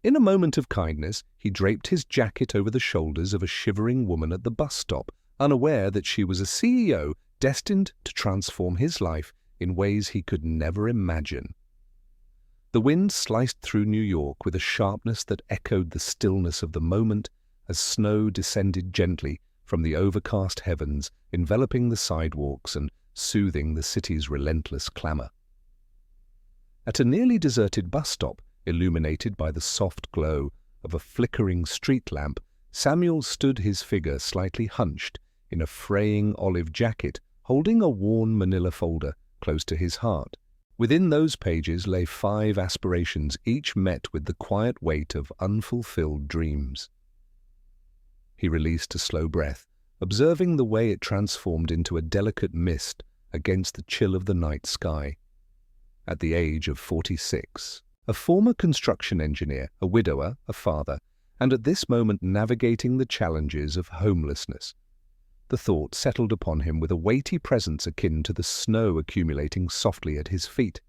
In a moment of kindness, he draped his jacket over the shoulders of a shivering woman at the bus stop, unaware that she was a CEO destined to transform his life in ways he could never imagine. The wind sliced through New York with a sharpness that echoed the stillness of the moment as snow descended gently from the overcast heavens, enveloping the sidewalks and soothing the city's relentless clamor. At a nearly deserted bus stop, illuminated by the soft glow of a flickering street lamp, Samuel stood, his figure slightly hunched, in a fraying olive jacket, holding a worn manila folder close to his heart. Within those pages lay 5 aspirations, each met with the quiet weight of unfulfilled dreams. He released a slow breath, observing the way it transformed into a delicate mist against the chill of the night sky. At the age of 46, a former construction engineer, a widower, a father, and at this moment navigating the challenges of homelessness, the thought settled upon him with a weighty presence akin to the snow accumulating softly at his feet.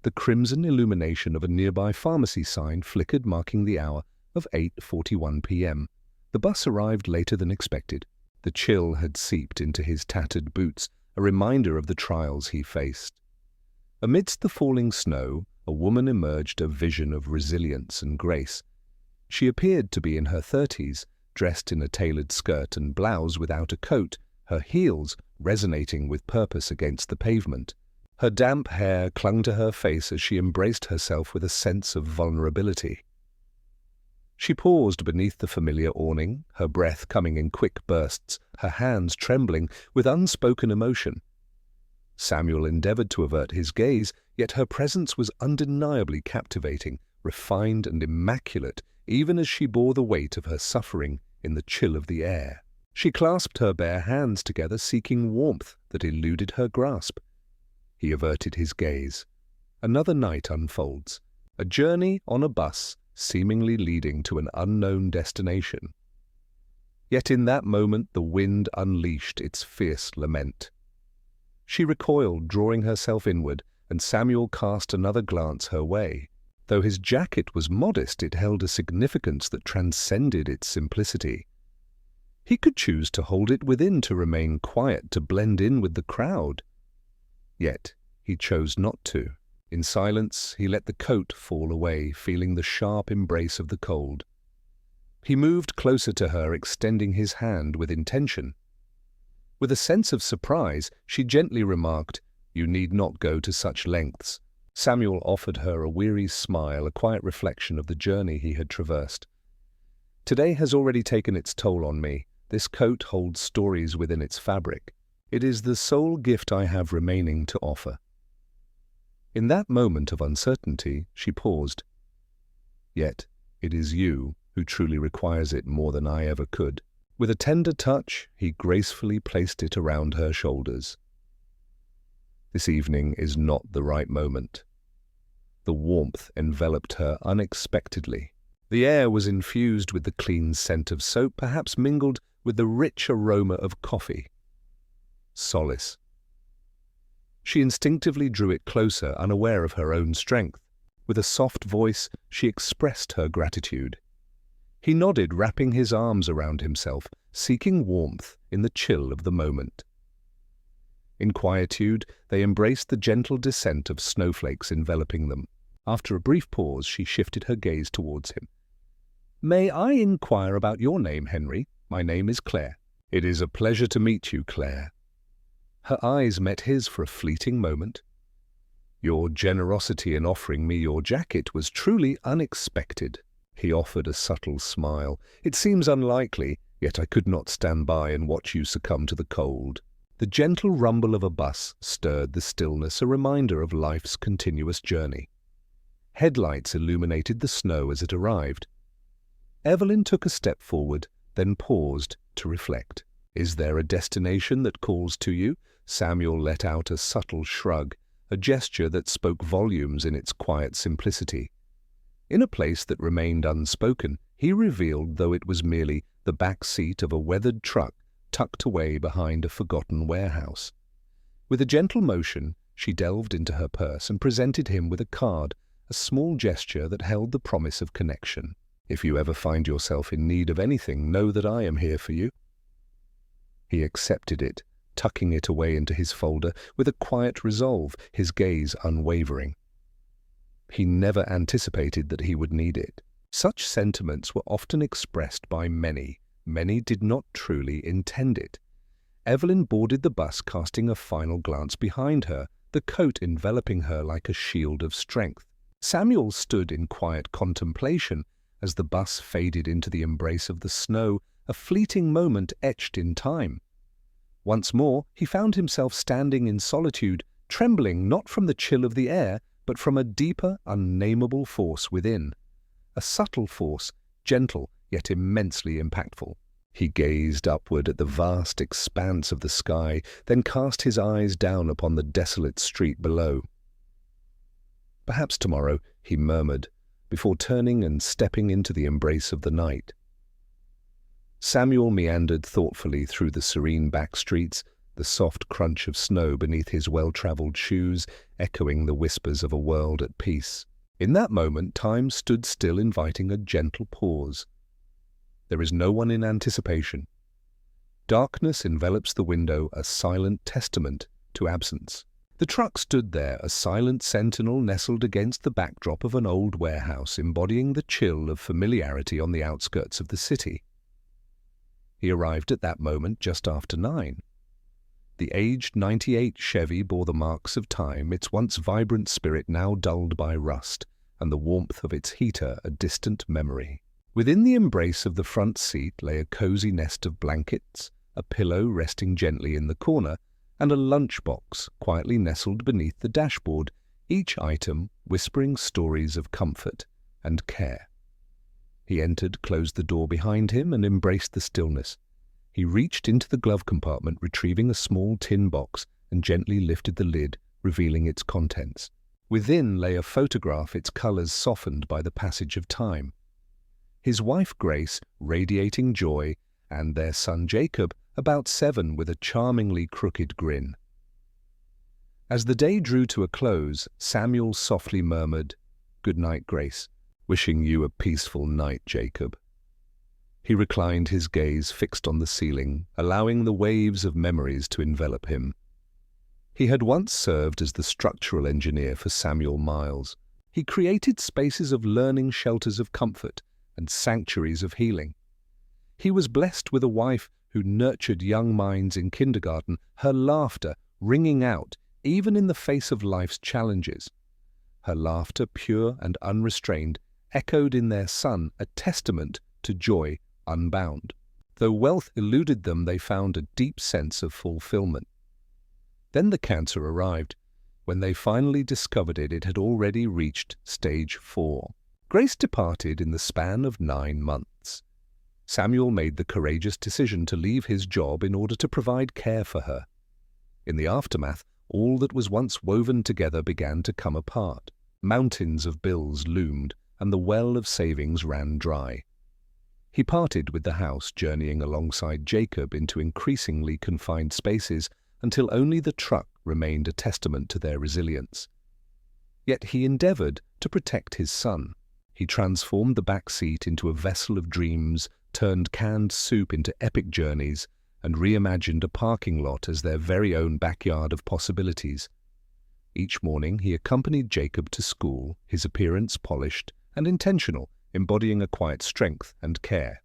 The crimson illumination of a nearby pharmacy sign flickered, marking the hour of 8:41 p.m. The bus arrived later than expected. The chill had seeped into his tattered boots, a reminder of the trials he faced. Amidst the falling snow, a woman emerged, a vision of resilience and grace. She appeared to be in her 30s, dressed in a tailored skirt and blouse without a coat, her heels resonating with purpose against the pavement. Her damp hair clung to her face as she embraced herself with a sense of vulnerability. She paused beneath the familiar awning, her breath coming in quick bursts, her hands trembling with unspoken emotion. Samuel endeavored to avert his gaze, yet her presence was undeniably captivating, refined and immaculate, even as she bore the weight of her suffering in the chill of the air. She clasped her bare hands together, seeking warmth that eluded her grasp. He averted his gaze. Another night unfolds, a journey on a bus, seemingly leading to an unknown destination. Yet in that moment the wind unleashed its fierce lament. She recoiled, drawing herself inward, and Samuel cast another glance her way. Though his jacket was modest, it held a significance that transcended its simplicity. He could choose to hold it within, to remain quiet, to blend in with the crowd. Yet he chose not to. In silence, he let the coat fall away, feeling the sharp embrace of the cold. He moved closer to her, extending his hand with intention. With a sense of surprise, she gently remarked, "You need not go to such lengths." Samuel offered her a weary smile, a quiet reflection of the journey he had traversed. "Today has already taken its toll on me. This coat holds stories within its fabric. It is the sole gift I have remaining to offer." In that moment of uncertainty, she paused. "Yet it is you who truly requires it more than I ever could." With a tender touch, he gracefully placed it around her shoulders. "This evening is not the right moment." The warmth enveloped her unexpectedly. The air was infused with the clean scent of soap, perhaps mingled with the rich aroma of coffee. Solace. She instinctively drew it closer, unaware of her own strength. With a soft voice, she expressed her gratitude. He nodded, wrapping his arms around himself, seeking warmth in the chill of the moment. In quietude, they embraced the gentle descent of snowflakes enveloping them. After a brief pause, she shifted her gaze towards him. "May I inquire about your name, Henry? My name is Claire." "It is a pleasure to meet you, Claire." Her eyes met his for a fleeting moment. "Your generosity in offering me your jacket was truly unexpected." He offered a subtle smile. "It seems unlikely, yet I could not stand by and watch you succumb to the cold." The gentle rumble of a bus stirred the stillness, a reminder of life's continuous journey. Headlights illuminated the snow as it arrived. Evelyn took a step forward, then paused to reflect. "Is there a destination that calls to you?" Samuel let out a subtle shrug, a gesture that spoke volumes in its quiet simplicity. In a place that remained unspoken, he revealed, though it was merely the back seat of a weathered truck tucked away behind a forgotten warehouse. With a gentle motion, she delved into her purse and presented him with a card, a small gesture that held the promise of connection. "If you ever find yourself in need of anything, know that I am here for you." He accepted it, tucking it away into his folder with a quiet resolve, his gaze unwavering. He never anticipated that he would need it. Such sentiments were often expressed by many. Many did not truly intend it. Evelyn boarded the bus, casting a final glance behind her, the coat enveloping her like a shield of strength. Samuel stood in quiet contemplation as the bus faded into the embrace of the snow, a fleeting moment etched in time. Once more, he found himself standing in solitude, trembling not from the chill of the air, but from a deeper, unnameable force within. A subtle force, gentle yet immensely impactful. He gazed upward at the vast expanse of the sky, then cast his eyes down upon the desolate street below. "Perhaps tomorrow," he murmured, before turning and stepping into the embrace of the night. Samuel meandered thoughtfully through the serene back streets, the soft crunch of snow beneath his well-traveled shoes echoing the whispers of a world at peace. In that moment, time stood still, inviting a gentle pause. There is no one in anticipation. Darkness envelops the window, a silent testament to absence. The truck stood there, a silent sentinel nestled against the backdrop of an old warehouse, embodying the chill of familiarity on the outskirts of the city. He arrived at that moment just after 9. The aged 98 Chevy bore the marks of time, its once vibrant spirit now dulled by rust, and the warmth of its heater a distant memory. Within the embrace of the front seat lay a cozy nest of blankets, a pillow resting gently in the corner, and a lunchbox quietly nestled beneath the dashboard, each item whispering stories of comfort and care. He entered, closed the door behind him, and embraced the stillness. He reached into the glove compartment, retrieving a small tin box, and gently lifted the lid, revealing its contents. Within lay a photograph, its colors softened by the passage of time. His wife Grace, radiating joy, and their son Jacob, about 7, with a charmingly crooked grin. As the day drew to a close, Samuel softly murmured, "Good night, Grace. Wishing you a peaceful night, Jacob." He reclined, his gaze fixed on the ceiling, allowing the waves of memories to envelop him. He had once served as the structural engineer for Samuel Miles. He created spaces of learning, shelters of comfort, and sanctuaries of healing. He was blessed with a wife who nurtured young minds in kindergarten, her laughter ringing out even in the face of life's challenges. Her laughter, pure and unrestrained, echoed in their son, a testament to joy unbound. Though wealth eluded them, they found a deep sense of fulfillment. Then the cancer arrived. When they finally discovered it, it had already reached stage 4. Grace departed in the span of 9 months. Samuel made the courageous decision to leave his job in order to provide care for her. In the aftermath, all that was once woven together began to come apart. Mountains of bills loomed, and the well of savings ran dry. He parted with the house, journeying alongside Jacob into increasingly confined spaces until only the truck remained a testament to their resilience. Yet he endeavored to protect his son. He transformed the back seat into a vessel of dreams, turned canned soup into epic journeys, and reimagined a parking lot as their very own backyard of possibilities. Each morning he accompanied Jacob to school, his appearance polished and intentional, embodying a quiet strength and care.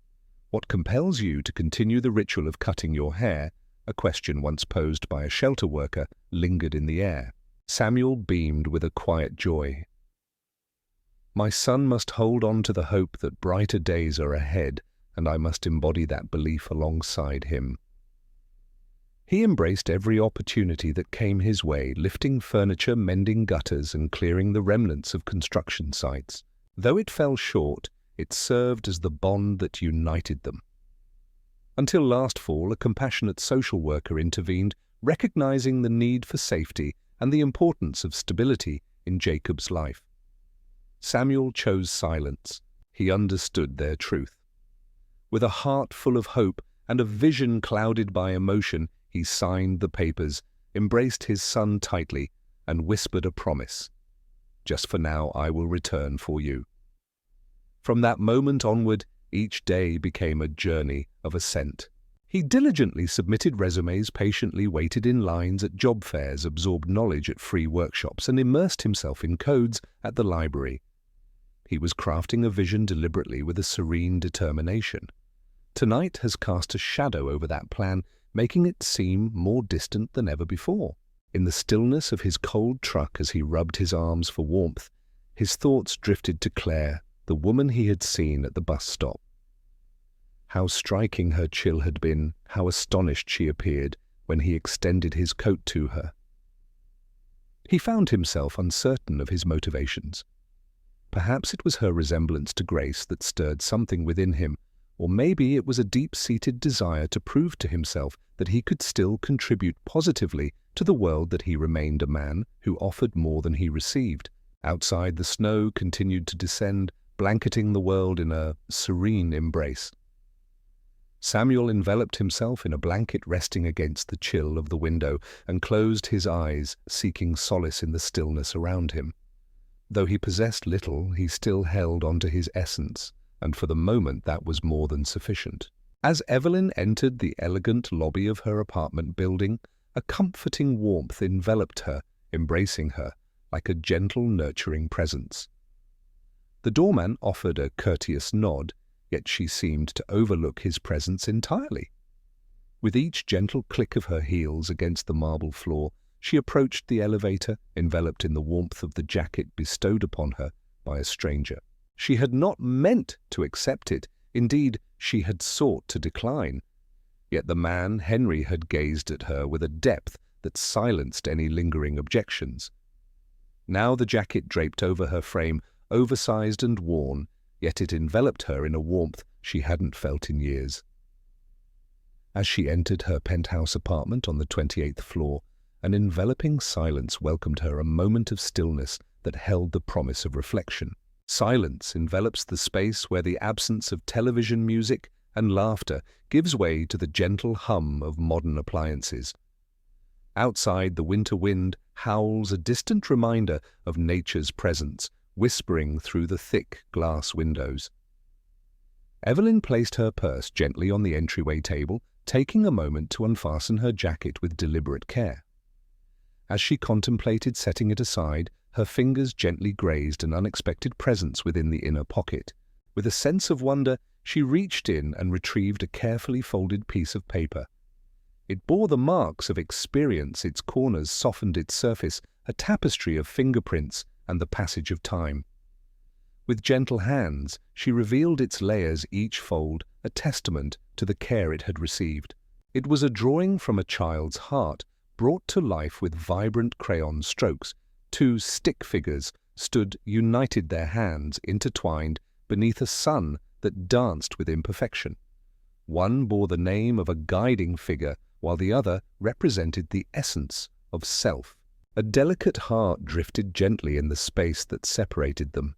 "What compels you to continue the ritual of cutting your hair?" a question once posed by a shelter worker lingered in the air. Samuel beamed with a quiet joy. "My son must hold on to the hope that brighter days are ahead, and I must embody that belief alongside him." He embraced every opportunity that came his way, lifting furniture, mending gutters, and clearing the remnants of construction sites. Though it fell short, it served as the bond that united them. Until last fall, a compassionate social worker intervened, recognizing the need for safety and the importance of stability in Jacob's life. Samuel chose silence. He understood their truth. With a heart full of hope and a vision clouded by emotion, he signed the papers, embraced his son tightly, and whispered a promise. Just for now, I will return for you." From that moment onward, each day became a journey of ascent. He diligently submitted resumes, patiently waited in lines at job fairs, absorbed knowledge at free workshops, and immersed himself in codes at the library. He was crafting a vision deliberately with a serene determination. Tonight has cast a shadow over that plan, making it seem more distant than ever before. In the stillness of his cold truck as he rubbed his arms for warmth, his thoughts drifted to Claire, the woman he had seen at the bus stop. How striking her chill had been, how astonished she appeared when he extended his coat to her. He found himself uncertain of his motivations. Perhaps it was her resemblance to Grace that stirred something within him, or maybe it was a deep-seated desire to prove to himself that he could still contribute positively to the world, that he remained a man who offered more than he received. Outside, the snow continued to descend, blanketing the world in a serene embrace. Samuel enveloped himself in a blanket resting against the chill of the window and closed his eyes, seeking solace in the stillness around him. Though he possessed little, he still held onto his essence, and for the moment that was more than sufficient. As Evelyn entered the elegant lobby of her apartment building, a comforting warmth enveloped her, embracing her like a gentle, nurturing presence. The doorman offered a courteous nod, yet she seemed to overlook his presence entirely. With each gentle click of her heels against the marble floor, she approached the elevator, enveloped in the warmth of the jacket bestowed upon her by a stranger. She had not meant to accept it. Indeed, she had sought to decline. Yet the man, Henry, had gazed at her with a depth that silenced any lingering objections. Now the jacket draped over her frame, oversized and worn, yet it enveloped her in a warmth she hadn't felt in years. As she entered her penthouse apartment on the 28th floor, an enveloping silence welcomed her, a moment of stillness that held the promise of reflection. Silence envelops the space where the absence of television, music, and laughter gives way to the gentle hum of modern appliances. Outside, the winter wind howls, a distant reminder of nature's presence, whispering through the thick glass windows. Evelyn placed her purse gently on the entryway table, taking a moment to unfasten her jacket with deliberate care. As she contemplated setting it aside, her fingers gently grazed an unexpected presence within the inner pocket. With a sense of wonder, she reached in and retrieved a carefully folded piece of paper. It bore the marks of experience, its corners softened its surface, a tapestry of fingerprints and the passage of time. With gentle hands, she revealed its layers, each fold a testament to the care it had received. It was a drawing from a child's heart, brought to life with vibrant crayon strokes. Two stick figures stood united, their hands intertwined beneath a sun that danced with imperfection. One bore the name of a guiding figure, while the other represented the essence of self. A delicate heart drifted gently in the space that separated them.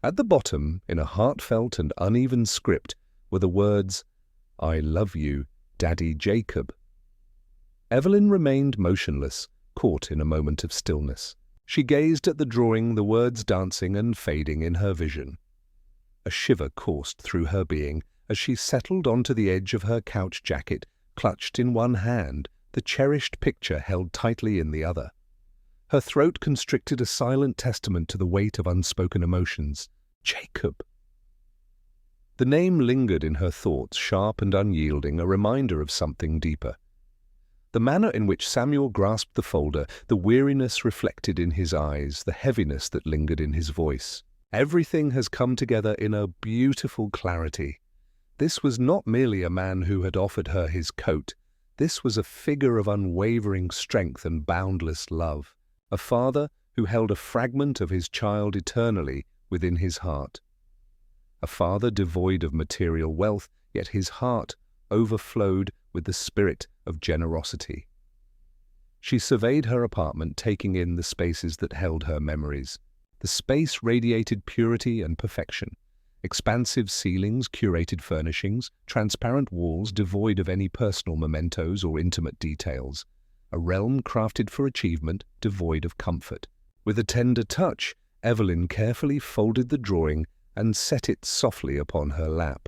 At the bottom, in a heartfelt and uneven script, were the words, "I love you, Daddy Jacob." Evelyn remained motionless, caught in a moment of stillness. She gazed at the drawing, the words dancing and fading in her vision. A shiver coursed through her being as she settled onto the edge of her couch jacket, clutched in one hand, the cherished picture held tightly in the other. Her throat constricted, a silent testament to the weight of unspoken emotions. Jacob. The name lingered in her thoughts, sharp and unyielding, a reminder of something deeper. The manner in which Samuel grasped the folder, the weariness reflected in his eyes, the heaviness that lingered in his voice. Everything has come together in a beautiful clarity. This was not merely a man who had offered her his coat. This was a figure of unwavering strength and boundless love. A father who held a fragment of his child eternally within his heart. A father devoid of material wealth, yet his heart overflowed with the spirit of generosity. She surveyed her apartment, taking in the spaces that held her memories. The space radiated purity and perfection. Expansive ceilings, curated furnishings, transparent walls devoid of any personal mementos or intimate details. A realm crafted for achievement, devoid of comfort. With a tender touch, Evelyn carefully folded the drawing and set it softly upon her lap.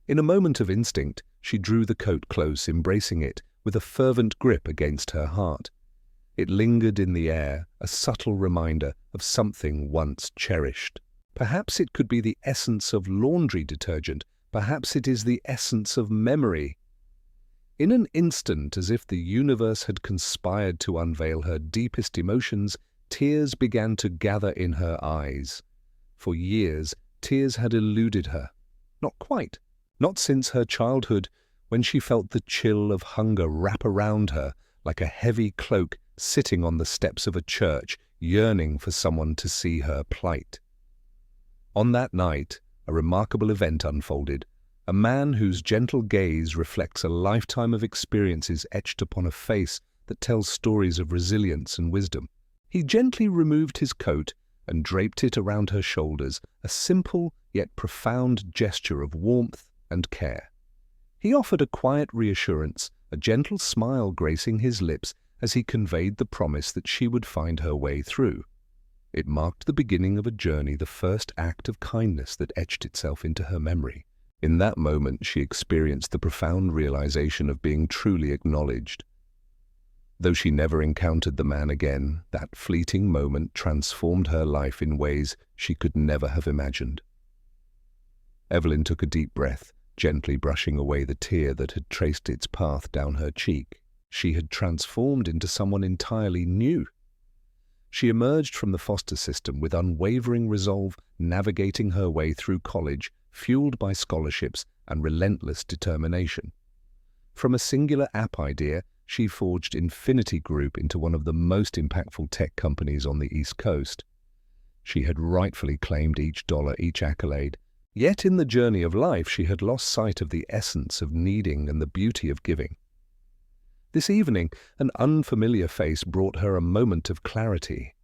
In a moment of instinct, she drew the coat close, embracing it with a fervent grip against her heart. It lingered in the air, a subtle reminder of something once cherished. Perhaps it could be the essence of laundry detergent. Perhaps it is the essence of memory. In an instant, as if the universe had conspired to unveil her deepest emotions, tears began to gather in her eyes. For years, tears had eluded her. Not quite. Not since her childhood, when she felt the chill of hunger wrap around her like a heavy cloak sitting on the steps of a church, yearning for someone to see her plight. On that night, a remarkable event unfolded. A man whose gentle gaze reflects a lifetime of experiences etched upon a face that tells stories of resilience and wisdom. He gently removed his coat and draped it around her shoulders, a simple yet profound gesture of warmth and care. He offered a quiet reassurance, a gentle smile gracing his lips as he conveyed the promise that she would find her way through. It marked the beginning of a journey, the first act of kindness that etched itself into her memory. In that moment, she experienced the profound realization of being truly acknowledged. Though she never encountered the man again, that fleeting moment transformed her life in ways she could never have imagined. Evelyn took a deep breath, gently brushing away the tear that had traced its path down her cheek. She had transformed into someone entirely new. She emerged from the foster system with unwavering resolve, navigating her way through college, fueled by scholarships and relentless determination. From a singular app idea, she forged Infinity Group into one of the most impactful tech companies on the East Coast. She had rightfully claimed each dollar, each accolade. Yet in the journey of life, she had lost sight of the essence of needing and the beauty of giving. This evening, an unfamiliar face brought her a moment of clarity.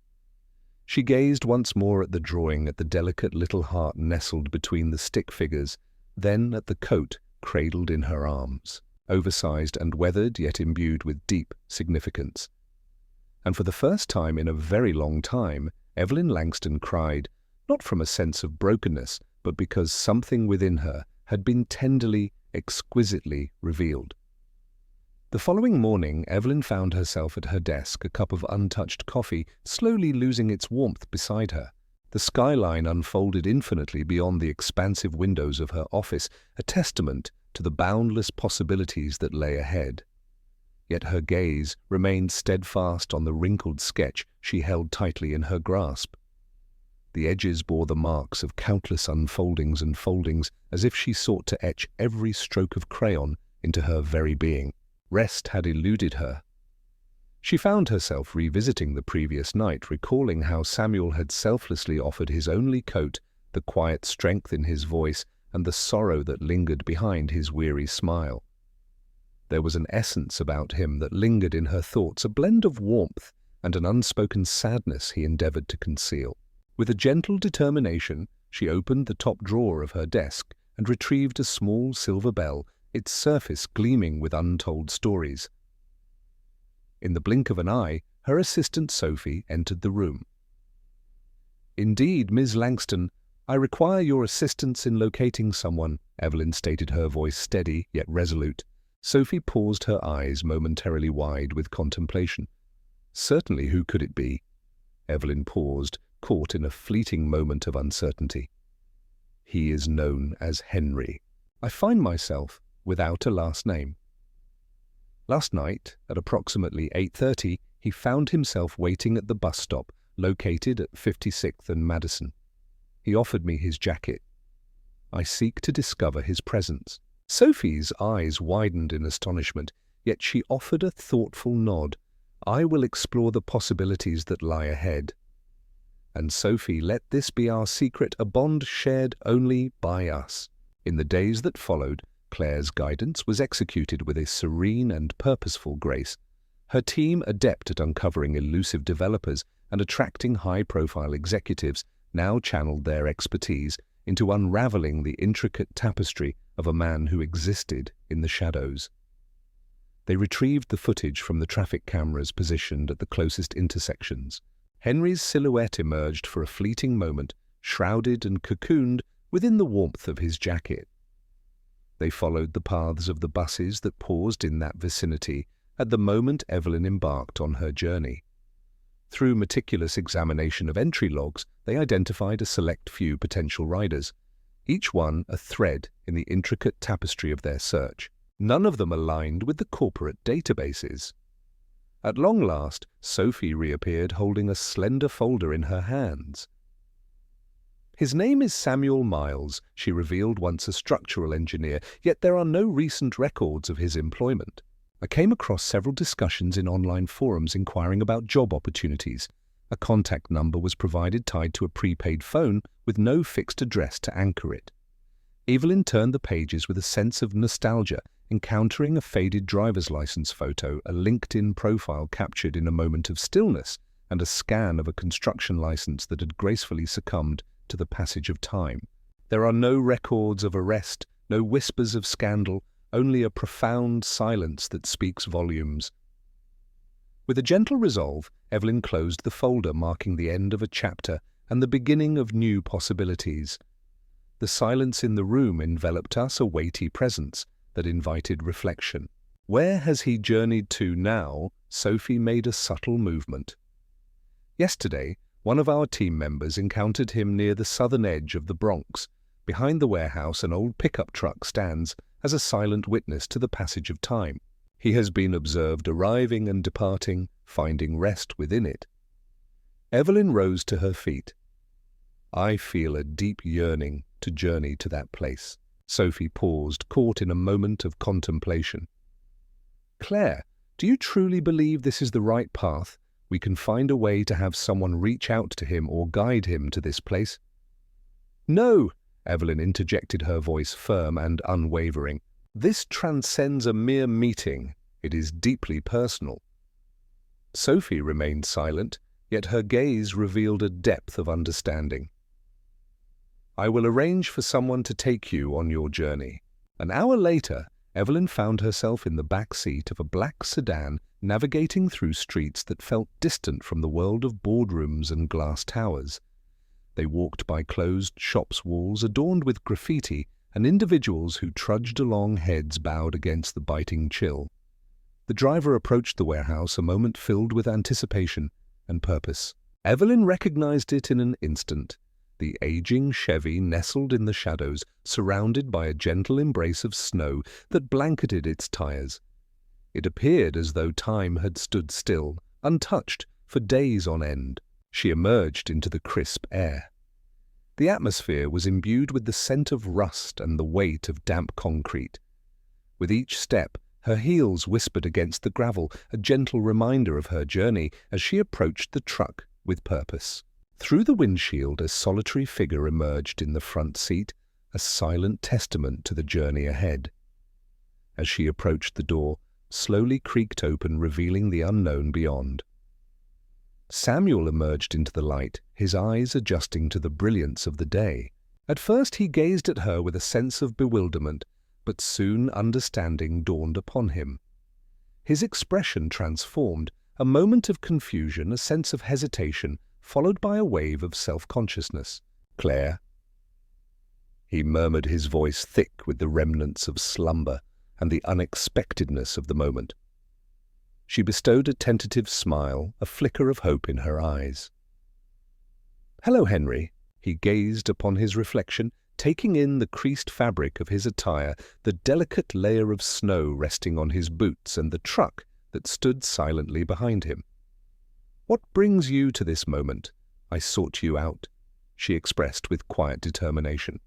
She gazed once more at the drawing, at the delicate little heart nestled between the stick figures, then at the coat cradled in her arms, oversized and weathered yet imbued with deep significance. And for the first time in a very long time, Evelyn Langston cried, not from a sense of brokenness, but because something within her had been tenderly, exquisitely revealed. The following morning, Evelyn found herself at her desk, a cup of untouched coffee slowly losing its warmth beside her. The skyline unfolded infinitely beyond the expansive windows of her office, a testament to the boundless possibilities that lay ahead. Yet her gaze remained steadfast on the wrinkled sketch she held tightly in her grasp. The edges bore the marks of countless unfoldings and foldings, as if she sought to etch every stroke of crayon into her very being. Rest had eluded her. She found herself revisiting the previous night, recalling how Samuel had selflessly offered his only coat, the quiet strength in his voice, and the sorrow that lingered behind his weary smile. There was an essence about him that lingered in her thoughts, a blend of warmth and an unspoken sadness he endeavored to conceal. With a gentle determination, she opened the top drawer of her desk and retrieved a small silver bell, its surface gleaming with untold stories. In the blink of an eye, her assistant Sophie entered the room. "Indeed, Ms. Langston, I require your assistance in locating someone," Evelyn stated, her voice steady yet resolute. Sophie paused, her eyes momentarily wide with contemplation. "Certainly, who could it be?" Evelyn paused, caught in a fleeting moment of uncertainty. "He is known as Henry. I find myself without a last name." Last night, at approximately 8:30, he found himself waiting at the bus stop, located at 56th and Madison. He offered me his jacket. I seek to discover his presence. Sophie's eyes widened in astonishment, yet she offered a thoughtful nod. "I will explore the possibilities that lie ahead." And Sophie, let this be our secret, a bond shared only by us. In the days that followed, Claire's guidance was executed with a serene and purposeful grace. Her team, adept at uncovering elusive developers and attracting high-profile executives, now channeled their expertise into unraveling the intricate tapestry of a man who existed in the shadows. They retrieved the footage from the traffic cameras positioned at the closest intersections. Henry's silhouette emerged for a fleeting moment, shrouded and cocooned within the warmth of his jacket. They followed the paths of the buses that paused in that vicinity at the moment Evelyn embarked on her journey. Through meticulous examination of entry logs, they identified a select few potential riders, each one a thread in the intricate tapestry of their search. None of them aligned with the corporate databases. At long last, Sophie reappeared holding a slender folder in her hands. "His name is Samuel Miles," she revealed, once a structural engineer, yet there are no recent records of his employment. I came across several discussions in online forums inquiring about job opportunities. A contact number was provided tied to a prepaid phone with no fixed address to anchor it. Evelyn turned the pages with a sense of nostalgia, encountering a faded driver's license photo, a LinkedIn profile captured in a moment of stillness, and a scan of a construction license that had gracefully succumbed to the passage of time. There are no records of arrest, no whispers of scandal, only a profound silence that speaks volumes. With a gentle resolve, Evelyn closed the folder, marking the end of a chapter and the beginning of new possibilities. The silence in the room enveloped us, a weighty presence that invited reflection. "Where has he journeyed to now?" Sophie made a subtle movement. "Yesterday, one of our team members encountered him near the southern edge of the Bronx. Behind the warehouse, an old pickup truck stands as a silent witness to the passage of time. He has been observed arriving and departing, finding rest within it." Evelyn rose to her feet. "I feel a deep yearning to journey to that place." Sophie paused, caught in a moment of contemplation. "Claire, do you truly believe this is the right path? We can find a way to have someone reach out to him or guide him to this place." "No," Evelyn interjected, her voice firm and unwavering. "This transcends a mere meeting. It is deeply personal." Sophie remained silent, yet her gaze revealed a depth of understanding. "I will arrange for someone to take you on your journey." An hour later, Evelyn found herself in the back seat of a black sedan, navigating through streets that felt distant from the world of boardrooms and glass towers. They walked by closed shops' walls adorned with graffiti and individuals who trudged along, heads bowed against the biting chill. The driver approached the warehouse, a moment filled with anticipation and purpose. Evelyn recognized it in an instant. The aging Chevy nestled in the shadows, surrounded by a gentle embrace of snow that blanketed its tires. It appeared as though time had stood still, untouched, for days on end. She emerged into the crisp air. The atmosphere was imbued with the scent of rust and the weight of damp concrete. With each step, her heels whispered against the gravel, a gentle reminder of her journey as she approached the truck with purpose. Through the windshield, a solitary figure emerged in the front seat, a silent testament to the journey ahead. As she approached, the door slowly creaked open, revealing the unknown beyond. Samuel emerged into the light, his eyes adjusting to the brilliance of the day. At first he gazed at her with a sense of bewilderment, but soon understanding dawned upon him. His expression transformed, a moment of confusion, a sense of hesitation, followed by a wave of self-consciousness. "Claire?" He murmured, his voice thick with the remnants of slumber and the unexpectedness of the moment. She bestowed a tentative smile, a flicker of hope in her eyes. "Hello, Henry." He gazed upon his reflection, taking in the creased fabric of his attire, the delicate layer of snow resting on his boots, and the truck that stood silently behind him. "What brings you to this moment?" "I sought you out," she expressed with quiet determination.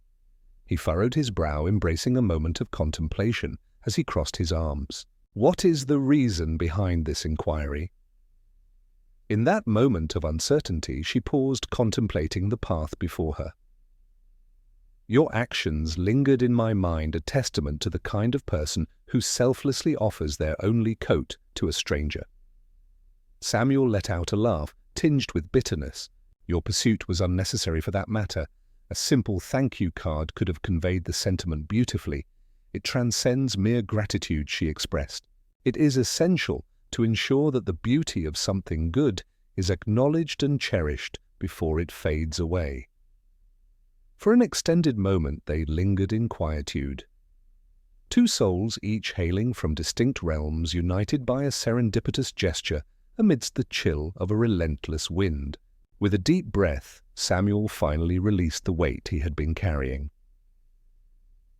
He furrowed his brow, embracing a moment of contemplation as he crossed his arms. "What is the reason behind this inquiry?" In that moment of uncertainty, she paused, contemplating the path before her. "Your actions lingered in my mind, a testament to the kind of person who selflessly offers their only coat to a stranger." Samuel let out a laugh, tinged with bitterness. "Your pursuit was unnecessary for that matter. A simple thank you card could have conveyed the sentiment beautifully. It transcends mere gratitude," she expressed. "It is essential to ensure that the beauty of something good is acknowledged and cherished before it fades away. For an extended moment they lingered in quietude. Two souls, each hailing from distinct realms, united by a serendipitous gesture amidst the chill of a relentless wind. With a deep breath, Samuel finally released the weight he had been carrying.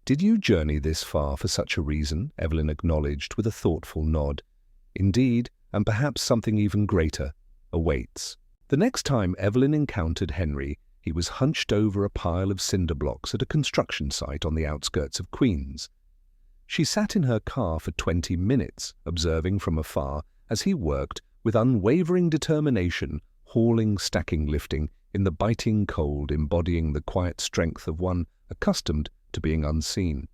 "Did you journey this far for such a reason?" Evelyn acknowledged with a thoughtful nod. "Indeed, and perhaps something even greater awaits." The next time Evelyn encountered Henry, he was hunched over a pile of cinder blocks at a construction site on the outskirts of Queens. She sat in her car for 20 minutes, observing from afar as he worked with unwavering determination, hauling, stacking, lifting, in the biting cold, embodying the quiet strength of one accustomed to being unseen.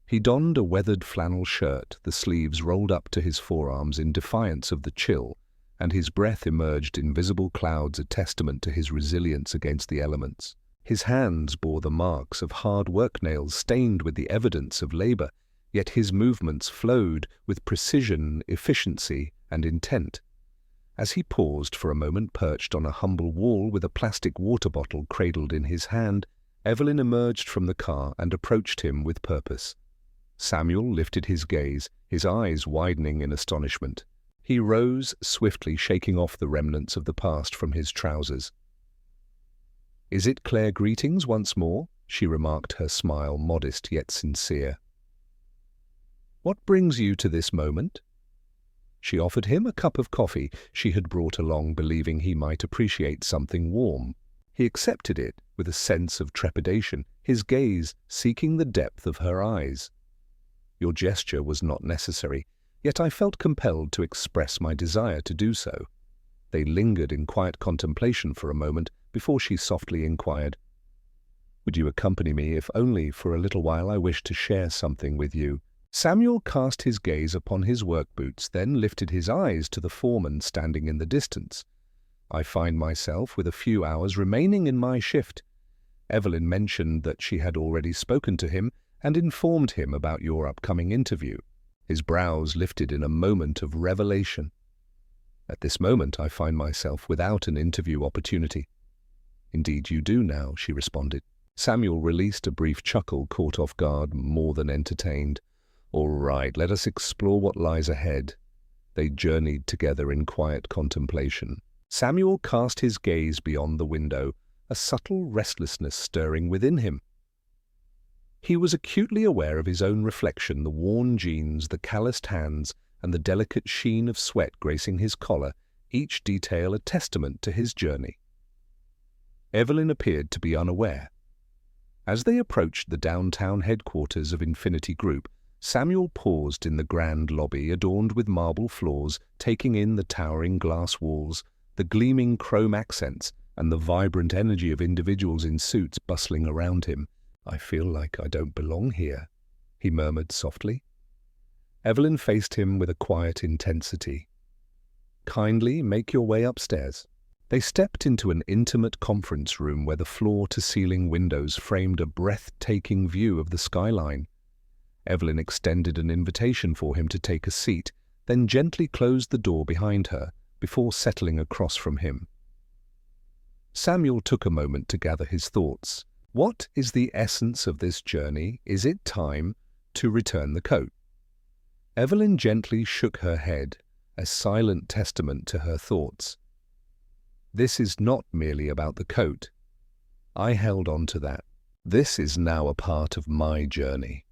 He donned a weathered flannel shirt, the sleeves rolled up to his forearms in defiance of the chill, and his breath emerged in visible clouds, a testament to his resilience against the elements. His hands bore the marks of hard work nails stained with the evidence of labor, yet his movements flowed with precision, efficiency, and intent. As he paused for a moment perched on a humble wall with a plastic water bottle cradled in his hand, Evelyn emerged from the car and approached him with purpose. Samuel lifted his gaze, his eyes widening in astonishment. He rose swiftly, shaking off the remnants of the past from his trousers. "Is it Claire greetings once more?" she remarked, her smile modest yet sincere. "What brings you to this moment?" She offered him a cup of coffee she had brought along, believing he might appreciate something warm. He accepted it with a sense of trepidation, his gaze seeking the depth of her eyes. "Your gesture was not necessary, yet I felt compelled to express my desire to do so." They lingered in quiet contemplation for a moment before she softly inquired, "Would you accompany me, if only for a little while? I wish to share something with you." Samuel cast his gaze upon his work boots, then lifted his eyes to the foreman standing in the distance. "I find myself with a few hours remaining in my shift. Evelyn mentioned that she had already spoken to him and informed him about your upcoming interview." His brows lifted in a moment of revelation. "At this moment I find myself without an interview opportunity." "Indeed you do now," she responded. Samuel released a brief chuckle, caught off guard, more than entertained. "All right, let us explore what lies ahead." They journeyed together in quiet contemplation. Samuel cast his gaze beyond the window, a subtle restlessness stirring within him. He was acutely aware of his own reflection, the worn jeans, the calloused hands, and the delicate sheen of sweat gracing his collar, each detail a testament to his journey. Evelyn appeared to be unaware. As they approached the downtown headquarters of Infinity Group, Samuel paused in the grand lobby adorned with marble floors, taking in the towering glass walls, the gleaming chrome accents, and the vibrant energy of individuals in suits bustling around him. "I feel like I don't belong here," he murmured softly. Evelyn faced him with a quiet intensity. "Kindly make your way upstairs." They stepped into an intimate conference room where the floor-to-ceiling windows framed a breathtaking view of the skyline. Evelyn extended an invitation for him to take a seat, then gently closed the door behind her before settling across from him. Samuel took a moment to gather his thoughts. What is the essence of this journey? Is it time to return the coat? Evelyn gently shook her head, a silent testament to her thoughts. This is not merely about the coat. I held on to that. This is now a part of my journey.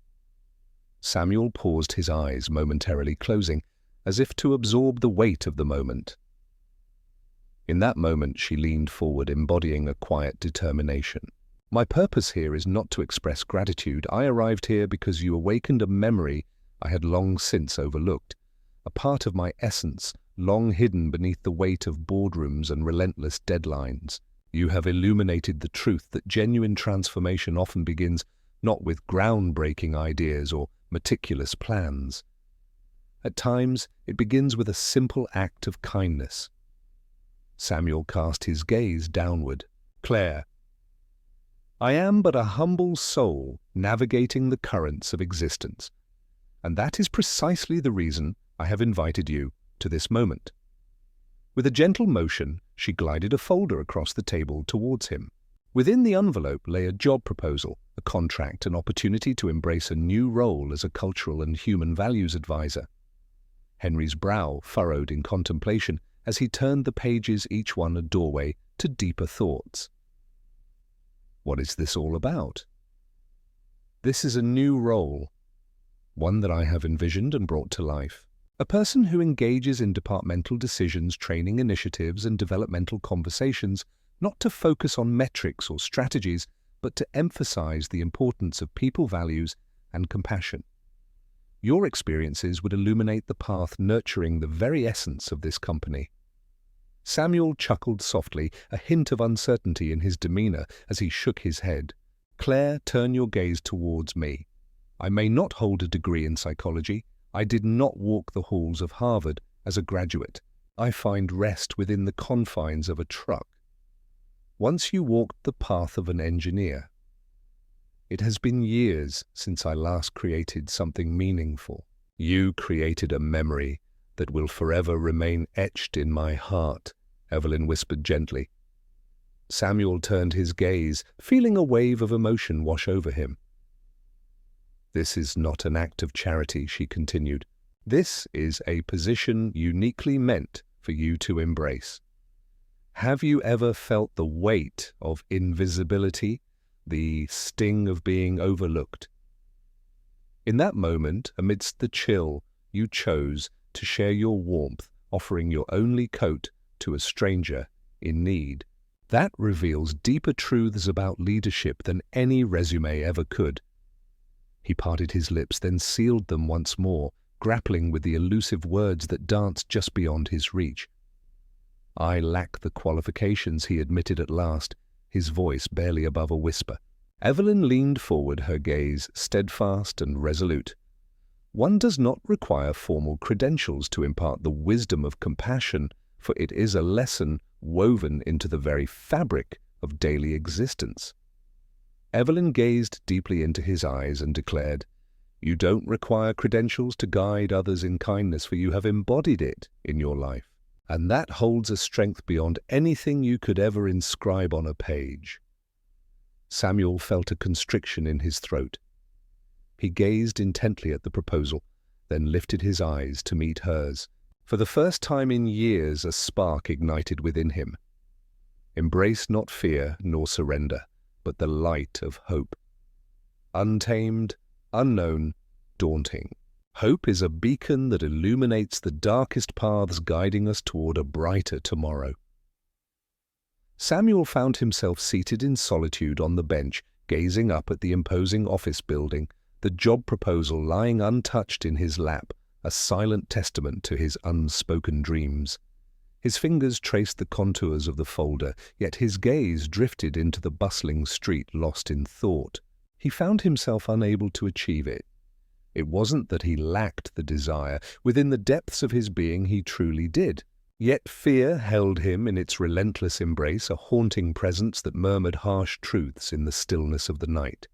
Samuel paused, his eyes momentarily closing, as if to absorb the weight of the moment. In that moment she leaned forward, embodying a quiet determination. "My purpose here is not to express gratitude. I arrived here because you awakened a memory I had long since overlooked, a part of my essence long hidden beneath the weight of boardrooms and relentless deadlines. You have illuminated the truth that genuine transformation often begins not with groundbreaking ideas or meticulous plans. At times, it begins with a simple act of kindness." Samuel cast his gaze downward. "Claire, I am but a humble soul navigating the currents of existence, and that is precisely the reason I have invited you to this moment. With a gentle motion, she glided a folder across the table towards him. Within the envelope lay a job proposal, a contract, an opportunity to embrace a new role as a cultural and human values advisor. Henry's brow furrowed in contemplation as he turned the pages, each one a doorway to deeper thoughts. What is this all about? This is a new role, one that I have envisioned and brought to life. A person who engages in departmental decisions, training initiatives, and developmental conversations, not to focus on metrics or strategies, but to emphasize the importance of people values and compassion. Your experiences would illuminate the path nurturing the very essence of this company. Samuel chuckled softly, a hint of uncertainty in his demeanor as he shook his head. Claire, turn your gaze towards me. I may not hold a degree in psychology. I did not walk the halls of Harvard as a graduate. I find rest within the confines of a truck. Once you walked the path of an engineer. It has been years since I last created something meaningful. You created a memory that will forever remain etched in my heart, Evelyn whispered gently. Samuel turned his gaze, feeling a wave of emotion wash over him. This is not an act of charity, she continued. This is a position uniquely meant for you to embrace. Have you ever felt the weight of invisibility, the sting of being overlooked? In that moment, amidst the chill, you chose to share your warmth, offering your only coat to a stranger in need. That reveals deeper truths about leadership than any resume ever could. He parted his lips, then sealed them once more, grappling with the elusive words that danced just beyond his reach. I lack the qualifications, he admitted at last, his voice barely above a whisper. Evelyn leaned forward, her gaze steadfast and resolute. One does not require formal credentials to impart the wisdom of compassion, for it is a lesson woven into the very fabric of daily existence. Evelyn gazed deeply into his eyes and declared, You don't require credentials to guide others in kindness, for you have embodied it in your life. And that holds a strength beyond anything you could ever inscribe on a page. Samuel felt a constriction in his throat. He gazed intently at the proposal, then lifted his eyes to meet hers. For the first time in years, a spark ignited within him. Embrace not fear nor surrender, but the light of hope. Untamed, unknown, daunting. Hope is a beacon that illuminates the darkest paths, guiding us toward a brighter tomorrow. Samuel found himself seated in solitude on the bench, gazing up at the imposing office building, the job proposal lying untouched in his lap, a silent testament to his unspoken dreams. His fingers traced the contours of the folder, yet his gaze drifted into the bustling street, lost in thought. He found himself unable to achieve it. It wasn't that he lacked the desire. Within the depths of his being he truly did. Yet fear held him in its relentless embrace, a haunting presence that murmured harsh truths in the stillness of the night.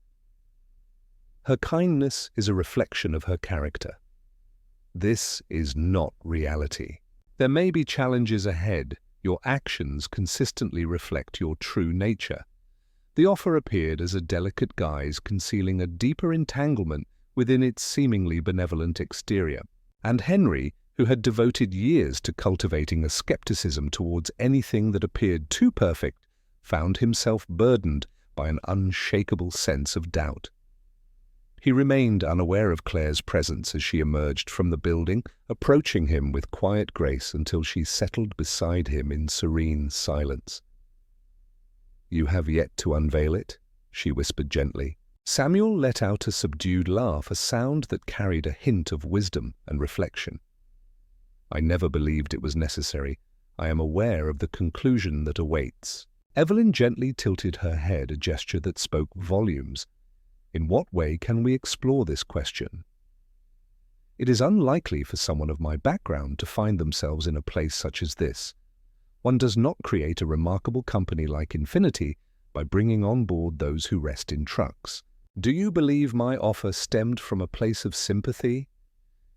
Her kindness is a reflection of her character. This is not reality. There may be challenges ahead. Your actions consistently reflect your true nature. The offer appeared as a delicate guise concealing a deeper entanglement within its seemingly benevolent exterior. And Henry, who had devoted years to cultivating a skepticism towards anything that appeared too perfect, found himself burdened by an unshakable sense of doubt. He remained unaware of Claire's presence as she emerged from the building, approaching him with quiet grace until she settled beside him in serene silence. "You have yet to unveil it," she whispered gently. Samuel let out a subdued laugh, a sound that carried a hint of wisdom and reflection. "I never believed it was necessary. I am aware of the conclusion that awaits." Evelyn gently tilted her head, a gesture that spoke volumes. In what way can we explore this question? It is unlikely for someone of my background to find themselves in a place such as this. One does not create a remarkable company like Infinity by bringing on board those who rest in trucks. Do you believe my offer stemmed from a place of sympathy?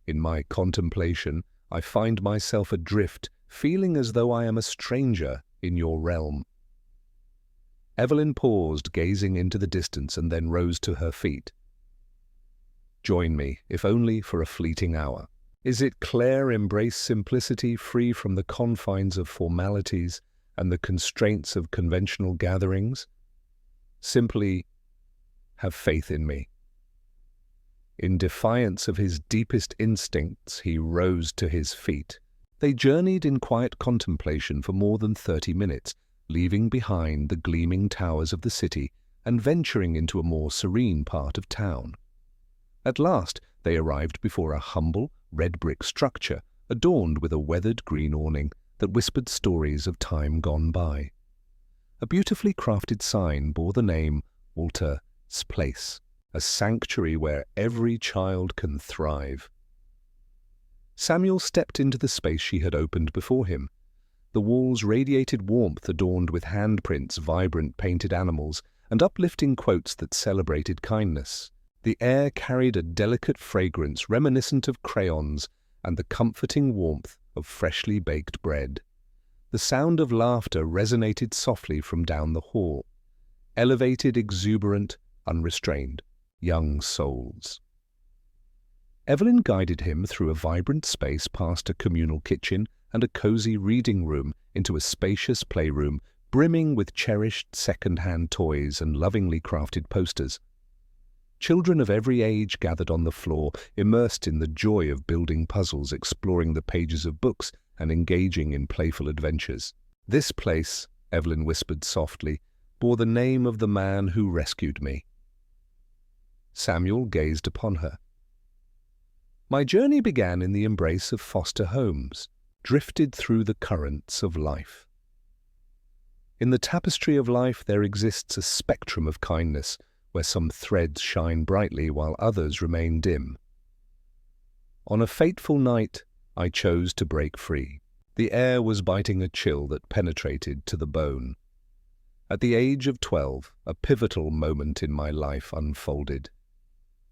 In my contemplation, I find myself adrift, feeling as though I am a stranger in your realm." Evelyn paused, gazing into the distance, and then rose to her feet. "Join me, if only for a fleeting hour. Is it Claire embrace simplicity free from the confines of formalities and the constraints of conventional gatherings? Simply have faith in me." In defiance of his deepest instincts, he rose to his feet. They journeyed in quiet contemplation for more than 30 minutes, leaving behind the gleaming towers of the city and venturing into a more serene part of town. At last, they arrived before a humble, red-brick structure adorned with a weathered green awning that whispered stories of time gone by. A beautifully crafted sign bore the name Walter's Place, a sanctuary where every child can thrive. Samuel stepped into the space she had opened before him. The walls radiated warmth, adorned with handprints, vibrant painted animals, and uplifting quotes that celebrated kindness. The air carried a delicate fragrance reminiscent of crayons and the comforting warmth of freshly baked bread. The sound of laughter resonated softly from down the hall. Elevated, exuberant, unrestrained, young souls. Evelyn guided him through a vibrant space past a communal kitchen and a cozy reading room into a spacious playroom brimming with cherished second-hand toys and lovingly crafted posters. Children of every age gathered on the floor, immersed in the joy of building puzzles, exploring the pages of books, and engaging in playful adventures. "This place," Evelyn whispered softly, "bore the name of the man who rescued me." Samuel gazed upon her. "My journey began in the embrace of foster homes, drifted through the currents of life. In the tapestry of life there exists a spectrum of kindness, where some threads shine brightly while others remain dim. On a fateful night, I chose to break free. The air was biting a chill that penetrated to the bone. At the age of 12, a pivotal moment in my life unfolded.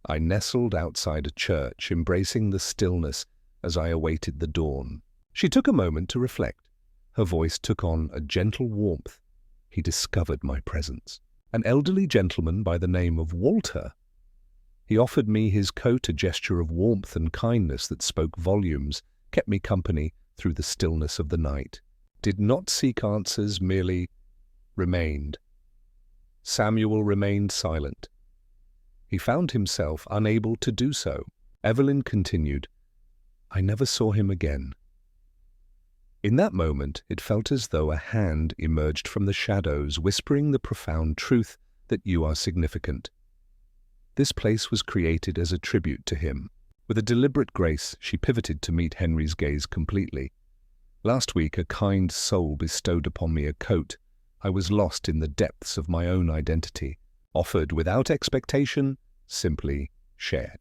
I nestled outside a church, embracing the stillness as I awaited the dawn." She took a moment to reflect. Her voice took on a gentle warmth. "He discovered my presence. An elderly gentleman by the name of Walter. He offered me his coat, a gesture of warmth and kindness that spoke volumes, kept me company through the stillness of the night. Did not seek answers, merely remained." Samuel remained silent. He found himself unable to do so. Evelyn continued, "I never saw him again." In that moment, it felt as though a hand emerged from the shadows, whispering the profound truth that you are significant. This place was created as a tribute to him. With a deliberate grace, she pivoted to meet Henry's gaze completely. "Last week, a kind soul bestowed upon me a coat. I was lost in the depths of my own identity, offered without expectation, simply shared."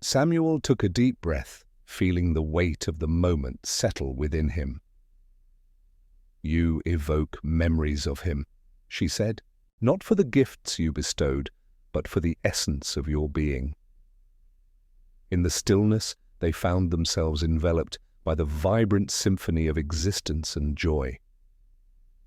Samuel took a deep breath, feeling the weight of the moment settle within him. "You evoke memories of him," she said, "not for the gifts you bestowed, but for the essence of your being." In the stillness, they found themselves enveloped by the vibrant symphony of existence and joy.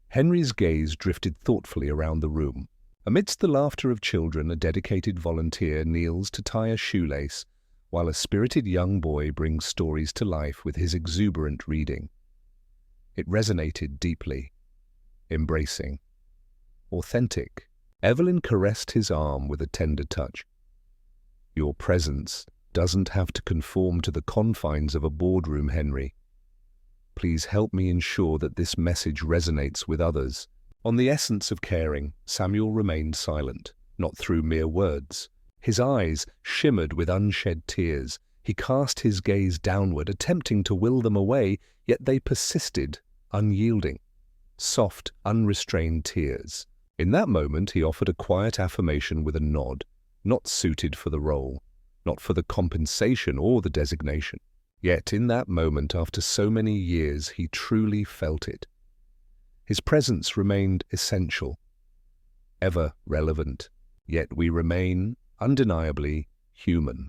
Henry's gaze drifted thoughtfully around the room. Amidst the laughter of children, a dedicated volunteer kneels to tie a shoelace, while a spirited young boy brings stories to life with his exuberant reading. It resonated deeply, embracing, authentic. Evelyn caressed his arm with a tender touch. "Your presence doesn't have to conform to the confines of a boardroom, Henry. Please help me ensure that this message resonates with others." On the essence of caring, Samuel remained silent, not through mere words. His eyes shimmered with unshed tears. He cast his gaze downward, attempting to will them away, yet they persisted, unyielding. Soft, unrestrained tears. In that moment, he offered a quiet affirmation with a nod, not suited for the role, not for the compensation or the designation. Yet in that moment, after so many years, he truly felt it. His presence remained essential, ever relevant, yet we remain undeniably human.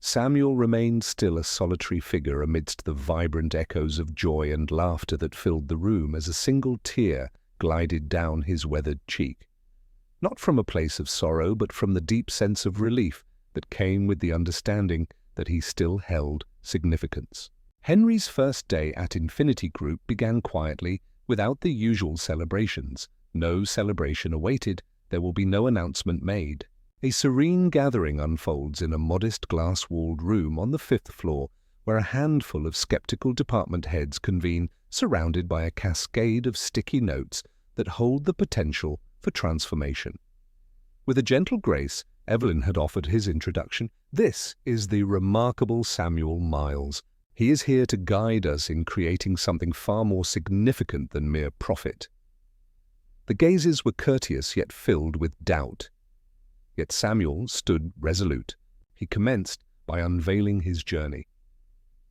Samuel remained still a solitary figure amidst the vibrant echoes of joy and laughter that filled the room as a single tear glided down his weathered cheek. Not from a place of sorrow, but from the deep sense of relief that came with the understanding that he still held significance. Henry's first day at Infinity Group began quietly, without the usual celebrations. No celebration awaited, there will be no announcement made. A serene gathering unfolds in a modest glass-walled room on the 5th floor, where a handful of skeptical department heads convene, surrounded by a cascade of sticky notes that hold the potential for transformation. With a gentle grace, Evelyn had offered his introduction. This is the remarkable Samuel Miles. He is here to guide us in creating something far more significant than mere profit. The gazes were courteous yet filled with doubt. Yet Samuel stood resolute. He commenced by unveiling his journey.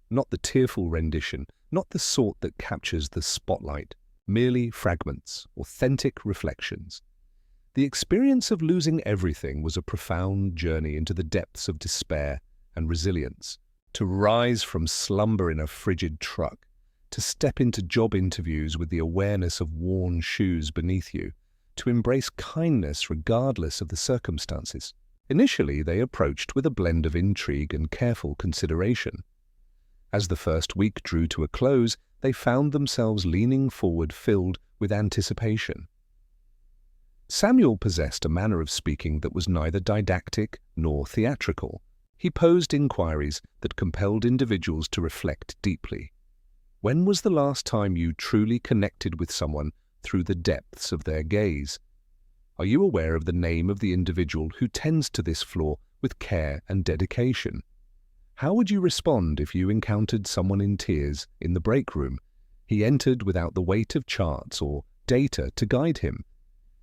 Not the tearful rendition, not the sort that captures the spotlight, merely fragments, authentic reflections. The experience of losing everything was a profound journey into the depths of despair and resilience. To rise from slumber in a frigid truck, to step into job interviews with the awareness of worn shoes beneath you, to embrace kindness regardless of the circumstances. Initially, they approached with a blend of intrigue and careful consideration. As the first week drew to a close, they found themselves leaning forward filled with anticipation. Samuel possessed a manner of speaking that was neither didactic nor theatrical. He posed inquiries that compelled individuals to reflect deeply. When was the last time you truly connected with someone through the depths of their gaze? Are you aware of the name of the individual who tends to this flaw with care and dedication? How would you respond if you encountered someone in tears in the break room? He entered without the weight of charts or data to guide him.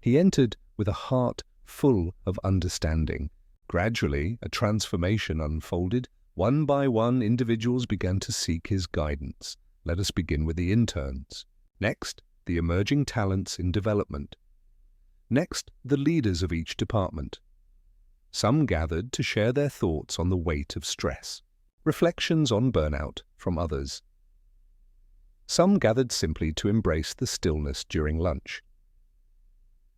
He entered with a heart full of understanding. Gradually, a transformation unfolded. One by one, individuals began to seek his guidance. Let us begin with the interns. Next, the emerging talents in development. Next, the leaders of each department. Some gathered to share their thoughts on the weight of stress. Reflections on burnout from others. Some gathered simply to embrace the stillness during lunch.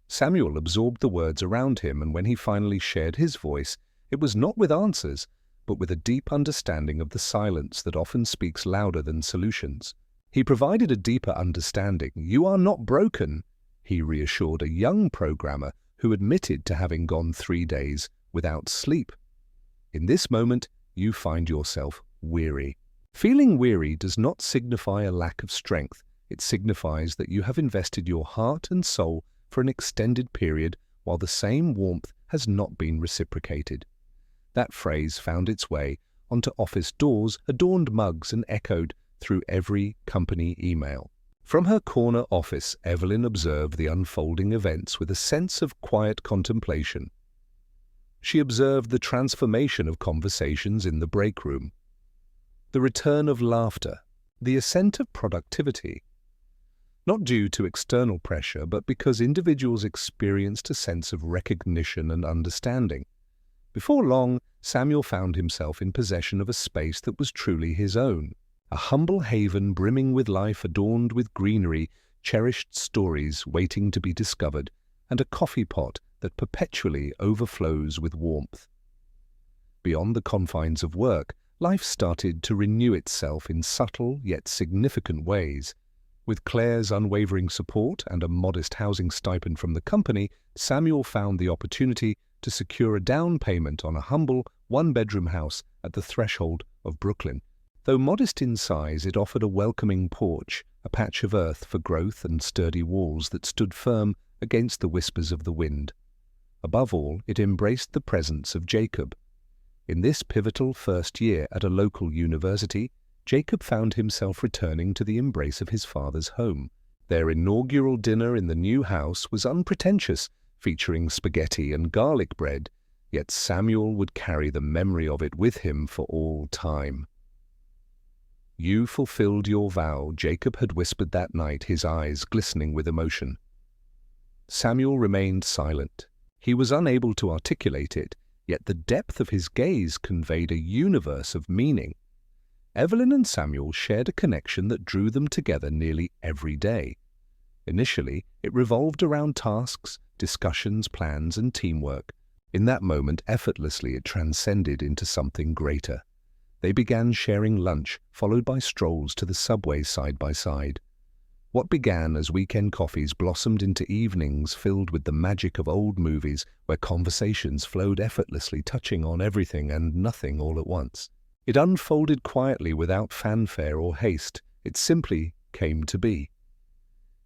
Samuel absorbed the words around him, and when he finally shared his voice, it was not with answers, but with a deep understanding of the silence that often speaks louder than solutions. He provided a deeper understanding. "You are not broken," he reassured a young programmer who admitted to having gone 3 days without sleep. "In this moment, you find yourself weary." Feeling weary does not signify a lack of strength. It signifies that you have invested your heart and soul for an extended period while the same warmth has not been reciprocated. That phrase found its way onto office doors, adorned mugs, and echoed through every company email. From her corner office, Evelyn observed the unfolding events with a sense of quiet contemplation. She observed the transformation of conversations in the break room, the return of laughter, the ascent of productivity. Not due to external pressure, but because individuals experienced a sense of recognition and understanding. Before long, Samuel found himself in possession of a space that was truly his own, a humble haven brimming with life, adorned with greenery, cherished stories waiting to be discovered, and a coffee pot that perpetually overflows with warmth. Beyond the confines of work, life started to renew itself in subtle yet significant ways. With Claire's unwavering support and a modest housing stipend from the company, Samuel found the opportunity to secure a down payment on a humble one-bedroom house at the threshold of Brooklyn. Though modest in size, it offered a welcoming porch, a patch of earth for growth, and sturdy walls that stood firm against the whispers of the wind. Above all, it embraced the presence of Jacob. In this pivotal first year at a local university, Jacob found himself returning to the embrace of his father's home. Their inaugural dinner in the new house was unpretentious, featuring spaghetti and garlic bread, yet Samuel would carry the memory of it with him for all time. "You fulfilled your vow," Jacob had whispered that night, his eyes glistening with emotion. Samuel remained silent. He was unable to articulate it, yet the depth of his gaze conveyed a universe of meaning. Evelyn and Samuel shared a connection that drew them together nearly every day. Initially, it revolved around tasks, discussions, plans, and teamwork. In that moment, effortlessly, it transcended into something greater. They began sharing lunch, followed by strolls to the subway side by side. What began as weekend coffees blossomed into evenings filled with the magic of old movies where conversations flowed effortlessly, touching on everything and nothing all at once. It unfolded quietly without fanfare or haste. It simply came to be.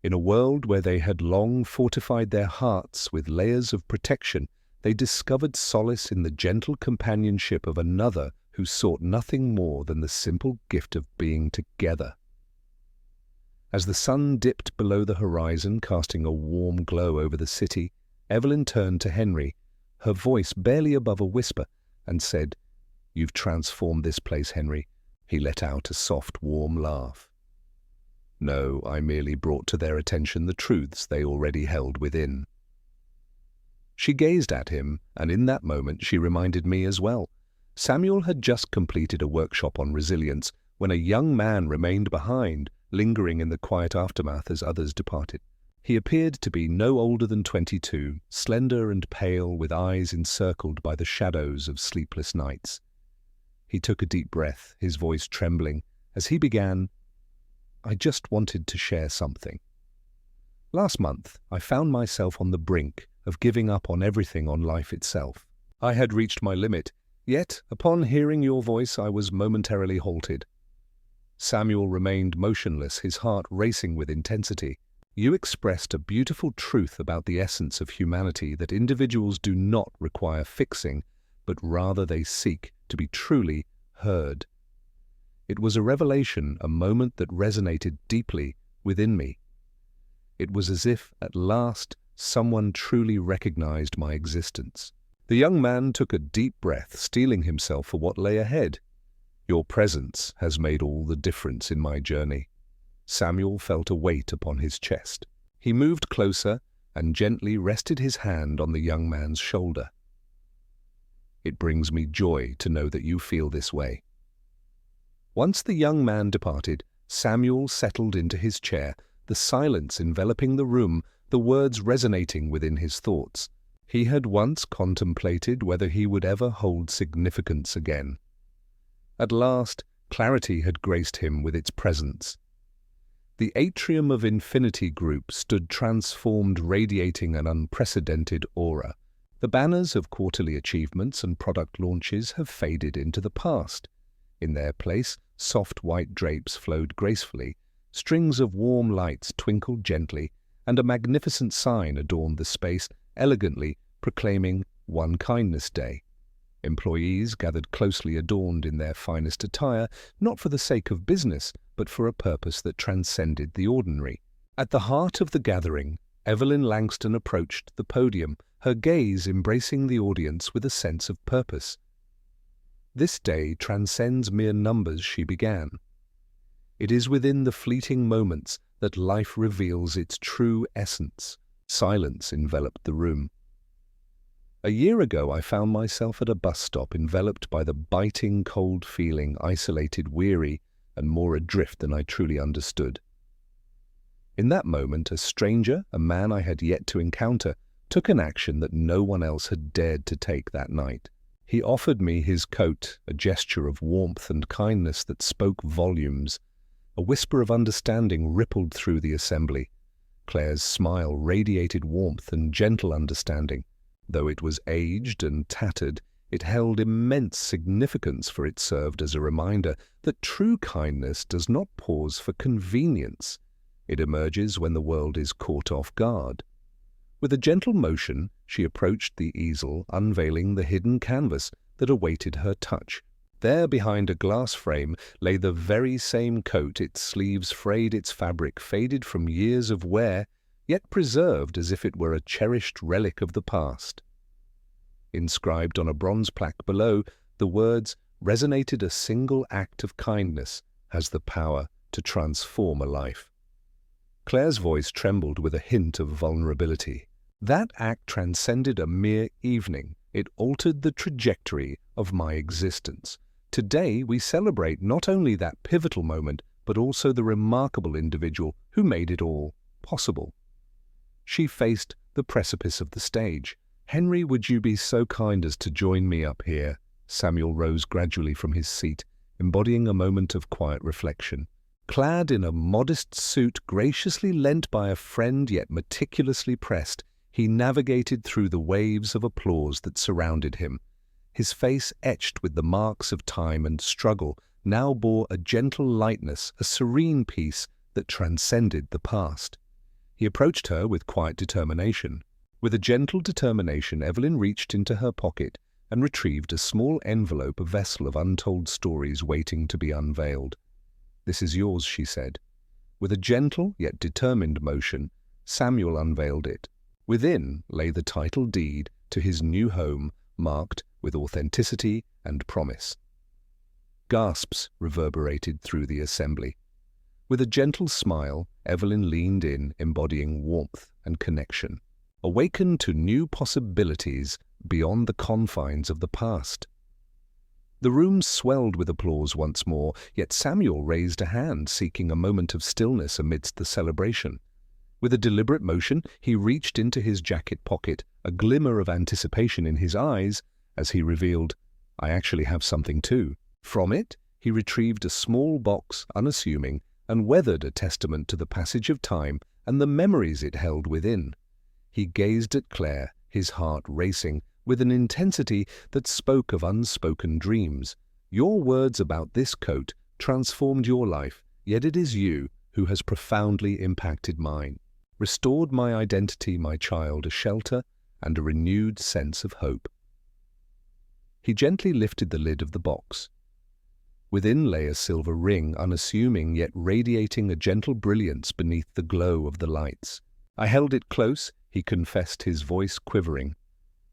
In a world where they had long fortified their hearts with layers of protection, they discovered solace in the gentle companionship of another who sought nothing more than the simple gift of being together. As the sun dipped below the horizon, casting a warm glow over the city, Evelyn turned to Henry, her voice barely above a whisper, and said, "You've transformed this place, Henry." He let out a soft, warm laugh. "No, I merely brought to their attention the truths they already held within." She gazed at him, and in that moment she reminded me as well. Samuel had just completed a workshop on resilience when a young man remained behind, lingering in the quiet aftermath as others departed. He appeared to be no older than 22, slender and pale, with eyes encircled by the shadows of sleepless nights. He took a deep breath, his voice trembling, as he began, "I just wanted to share something. Last month, I found myself on the brink of giving up on everything, on life itself. I had reached my limit, yet, upon hearing your voice, I was momentarily halted." Samuel remained motionless, his heart racing with intensity. "You expressed a beautiful truth about the essence of humanity, that individuals do not require fixing, but rather they seek to be truly heard." It was a revelation, a moment that resonated deeply within me. It was as if, at last, someone truly recognized my existence. The young man took a deep breath, steeling himself for what lay ahead. "Your presence has made all the difference in my journey." Samuel felt a weight upon his chest. He moved closer and gently rested his hand on the young man's shoulder. "It brings me joy to know that you feel this way." Once the young man departed, Samuel settled into his chair, the silence enveloping the room, the words resonating within his thoughts. He had once contemplated whether he would ever hold significance again. At last, clarity had graced him with its presence. The atrium of Infinity Group stood transformed, radiating an unprecedented aura. The banners of quarterly achievements and product launches have faded into the past. In their place, soft white drapes flowed gracefully, strings of warm lights twinkled gently, and a magnificent sign adorned the space, elegantly proclaiming One Kindness Day. Employees gathered closely adorned in their finest attire, not for the sake of business, but for a purpose that transcended the ordinary. At the heart of the gathering, Evelyn Langston approached the podium, her gaze embracing the audience with a sense of purpose. "This day transcends mere numbers," she began. "It is within the fleeting moments that life reveals its true essence." Silence enveloped the room. "A year ago I found myself at a bus stop, enveloped by the biting cold feeling, isolated, weary, and more adrift than I truly understood. In that moment, a stranger, a man I had yet to encounter, took an action that no one else had dared to take that night. He offered me his coat, a gesture of warmth and kindness that spoke volumes. A whisper of understanding rippled through the assembly. Claire's smile radiated warmth and gentle understanding. Though it was aged and tattered, it held immense significance, for it served as a reminder that true kindness does not pause for convenience. It emerges when the world is caught off guard. With a gentle motion, she approached the easel, unveiling the hidden canvas that awaited her touch. There, behind a glass frame, lay the very same coat, its sleeves frayed, its fabric faded from years of wear, yet preserved as if it were a cherished relic of the past. Inscribed on a bronze plaque below, the words, "Resonated a single act of kindness has the power to transform a life." Claire's voice trembled with a hint of vulnerability. That act transcended a mere evening. It altered the trajectory of my existence. Today, we celebrate not only that pivotal moment, but also the remarkable individual who made it all possible. She faced the precipice of the stage. "Henry, would you be so kind as to join me up here?" Samuel rose gradually from his seat, embodying a moment of quiet reflection. Clad in a modest suit graciously lent by a friend yet meticulously pressed, he navigated through the waves of applause that surrounded him. His face, etched with the marks of time and struggle, now bore a gentle lightness, a serene peace that transcended the past. He approached her with quiet determination. With a gentle determination, Evelyn reached into her pocket and retrieved a small envelope, a vessel of untold stories waiting to be unveiled. "This is yours," she said. With a gentle yet determined motion, Samuel unveiled it. Within lay the title deed to his new home, marked with authenticity and promise. Gasps reverberated through the assembly. With a gentle smile, Evelyn leaned in, embodying warmth and connection, awakened to new possibilities beyond the confines of the past. The room swelled with applause once more, yet Samuel raised a hand, seeking a moment of stillness amidst the celebration. With a deliberate motion, he reached into his jacket pocket, a glimmer of anticipation in his eyes, as he revealed, "I actually have something too." From it, he retrieved a small box, unassuming, and weathered, a testament to the passage of time and the memories it held within. He gazed at Claire, his heart racing, with an intensity that spoke of unspoken dreams. "Your words about this coat transformed your life, yet it is you who has profoundly impacted mine. Restored my identity, my child, a shelter and a renewed sense of hope." He gently lifted the lid of the box. Within lay a silver ring, unassuming yet radiating a gentle brilliance beneath the glow of the lights. "I held it close," he confessed, his voice quivering,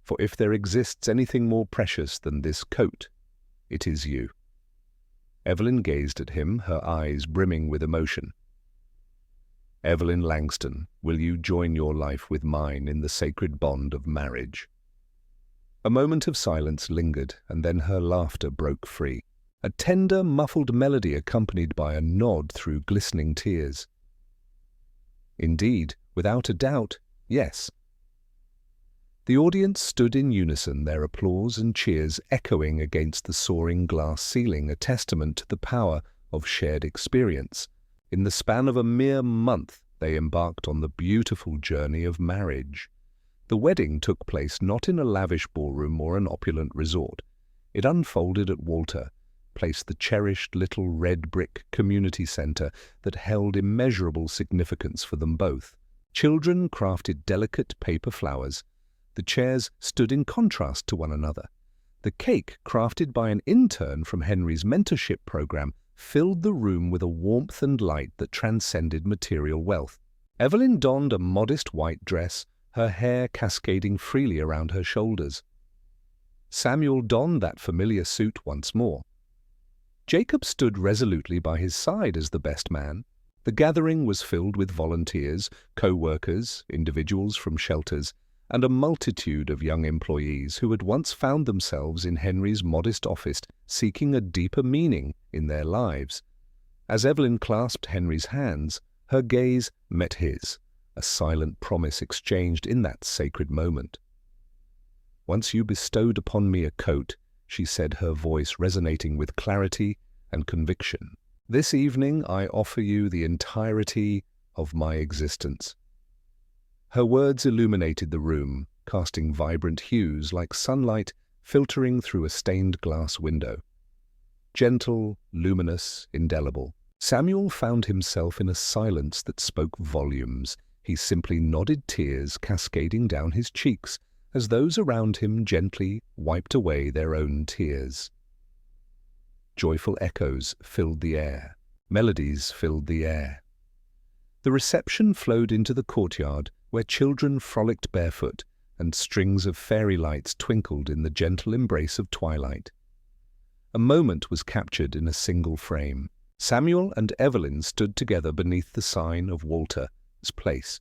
"for if there exists anything more precious than this coat, it is you." Evelyn gazed at him, her eyes brimming with emotion. "Evelyn Langston, will you join your life with mine in the sacred bond of marriage?" A moment of silence lingered, and then her laughter broke free. A tender, muffled melody accompanied by a nod through glistening tears. "Indeed, without a doubt, yes." The audience stood in unison, their applause and cheers echoing against the soaring glass ceiling, a testament to the power of shared experience. In the span of a mere month, they embarked on the beautiful journey of marriage. The wedding took place not in a lavish ballroom or an opulent resort. It unfolded at Walter Place, the cherished little red brick community center that held immeasurable significance for them both. Children crafted delicate paper flowers. The chairs stood in contrast to one another. The cake, crafted by an intern from Henry's mentorship program, filled the room with a warmth and light that transcended material wealth. Evelyn donned a modest white dress, her hair cascading freely around her shoulders. Samuel donned that familiar suit once more. Jacob stood resolutely by his side as the best man. The gathering was filled with volunteers, co-workers, individuals from shelters, and a multitude of young employees who had once found themselves in Henry's modest office seeking a deeper meaning in their lives. As Evelyn clasped Henry's hands, her gaze met his, a silent promise exchanged in that sacred moment. "Once you bestowed upon me a coat," she said, her voice resonating with clarity and conviction. "This evening I offer you the entirety of my existence." Her words illuminated the room, casting vibrant hues like sunlight filtering through a stained glass window. Gentle, luminous, indelible. Samuel found himself in a silence that spoke volumes. He simply nodded, tears cascading down his cheeks, as those around him gently wiped away their own tears. Joyful echoes filled the air. Melodies filled the air. The reception flowed into the courtyard, where children frolicked barefoot, and strings of fairy lights twinkled in the gentle embrace of twilight. A moment was captured in a single frame. Samuel and Evelyn stood together beneath the sign of Walter's Place.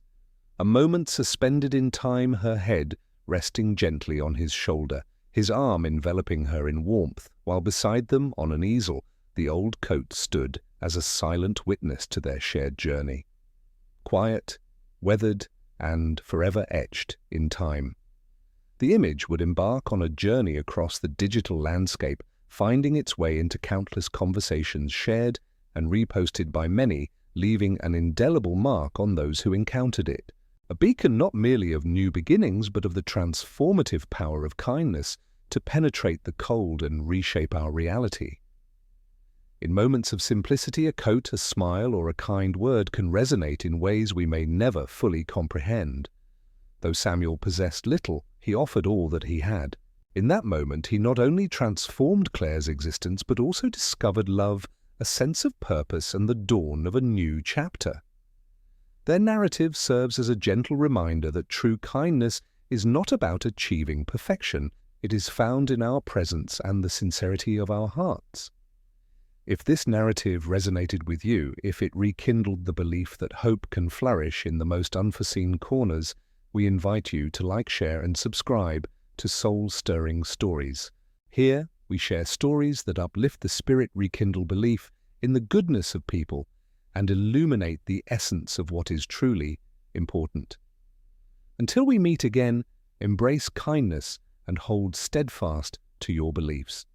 A moment suspended in time, her head resting gently on his shoulder, his arm enveloping her in warmth, while beside them, on an easel, the old coat stood as a silent witness to their shared journey. Quiet, weathered, and forever etched in time. The image would embark on a journey across the digital landscape, finding its way into countless conversations shared and reposted by many, leaving an indelible mark on those who encountered it. A beacon not merely of new beginnings, but of the transformative power of kindness to penetrate the cold and reshape our reality. In moments of simplicity, a coat, a smile, or a kind word can resonate in ways we may never fully comprehend. Though Samuel possessed little, he offered all that he had. In that moment, he not only transformed Claire's existence, but also discovered love, a sense of purpose, and the dawn of a new chapter. Their narrative serves as a gentle reminder that true kindness is not about achieving perfection. It is found in our presence and the sincerity of our hearts. If this narrative resonated with you, if it rekindled the belief that hope can flourish in the most unforeseen corners, we invite you to like, share, and subscribe to Soul-Stirring Stories. Here, we share stories that uplift the spirit, rekindle belief in the goodness of people, and illuminate the essence of what is truly important. Until we meet again, embrace kindness and hold steadfast to your beliefs.